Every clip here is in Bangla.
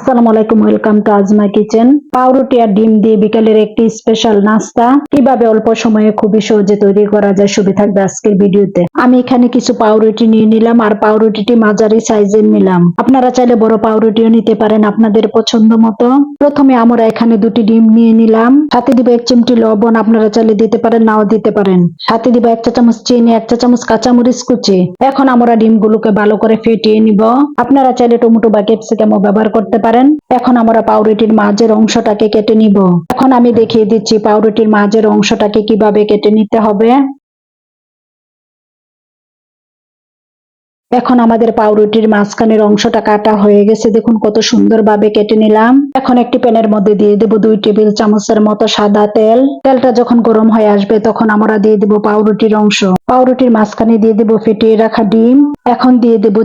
আসসালামু আলাইকুম, ওয়েলকাম টু আজমা কিচেন। পাউরুটি আর ডিম দিয়ে বিকালের একটি স্পেশাল নাস্তা কিভাবে অল্প সময়ে খুবই সহজে তৈরি করা যায় সবই থাকবে আজকের ভিডিওতে। আমি এখানে কিছু পাউরুটি নিয়ে নিলাম আর পাউরুটিটি মাঝারি সাইজের নিলাম। আপনারা চাইলে বড় পাউরুটিও নিতে পারেন আপনাদের পছন্দ মতো। প্রথমে আমরা এখানে দুটি ডিম নিয়ে নিলাম, সাথে দিব 1 চিমটি লবণ, আপনারা চাইলে দিতে পারেন নাও দিতে পারেন। সাথে দিব 1 চা চামচ চিনি, 1 চা চামচ কাঁচামরিচ কুচি। এখন আমরা ডিমগুলোকে ভালো করে ফেটিয়ে নিব। আপনারা চাইলে টমেটো বা ক্যাপসিকামও ব্যবহার করতে পারেন। এখন আমরা পাউরুটির মাঝের অংশটাকে কেটে নিব। এখন আমি দেখিয়ে দিচ্ছি পাউরুটির মাঝের অংশটাকে কিভাবে কেটে নিতে হবে। এখন আমাদের পাউরুটির মাঝখানের অংশটা কাটা হয়ে গেছে, দেখুন কত সুন্দরভাবে কেটে নিলাম। এখন একটি প্যানের মধ্যে দিয়ে দেব 2 টেবিল চামচের মতো সাদা তেল। তেলটা যখন গরম হয়ে আসবে তখন আমরা দিয়ে দেব পাউরুটির অংশ। পাউরুটির মাঝখানে দিয়ে দেব ফেটিয়ে রাখা ডিম। এখন দিয়ে দেব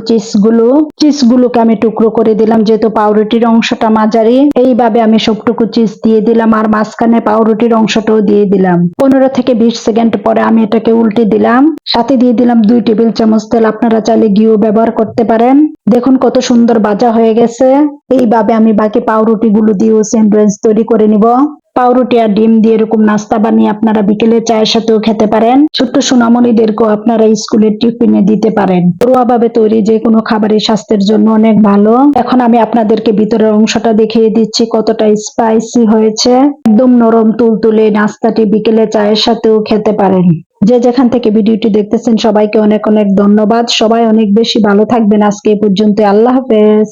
চিজগুলোকে আমি টুকরো করে দিলাম, যেহেতু পাউরুটির অংশটা মাঝারি। এইভাবে আমি সবটুকু চিজ দিয়ে দিলাম আর মাঝখানে পাউরুটির অংশটাও দিয়ে দিলাম। 15 থেকে 20 সেকেন্ড পরে আমি এটাকে উল্টে দিলাম। সাথে দিয়ে দিলাম 2 টেবিল চামচ তেল, আপনারা চাইলে ঘিও ব্যবহার করতে পারেন। দেখুন কত সুন্দর ভাজা হয়ে গেছে। এইভাবে আমি বাকি পাউরুটি গুলো দিয়েও স্যান্ডউইচ তৈরি করে নিব। পাউরুটি আর ডিম দিয়ে এরকম নাস্তা বানিয়ে আপনারা বিকেলে চায়ের সাথেও খেতে পারেন। ছোট্ট সোনামণিদেরকেও আপনারা স্কুলের টিফিনে দিতে পারেন। ঘরোয়াভাবে তৈরি যে কোনো খাবারই স্বাস্থ্যের জন্য অনেক ভালো। এখন আমি আপনাদেরকে ভিতরের অংশটা দেখিয়ে দিচ্ছি কতটা স্পাইসি হয়েছে। একদম নরম তুলতুলে নাস্তাটি বিকেলে চায়ের সাথেও খেতে পারেন। যে যেখান থেকে ভিডিওটি দেখতেছেন সবাইকে অনেক অনেক ধন্যবাদ। সবাই অনেক বেশি ভালো থাকবেন। আজকে এই পর্যন্ত, আল্লাহ হাফেজ।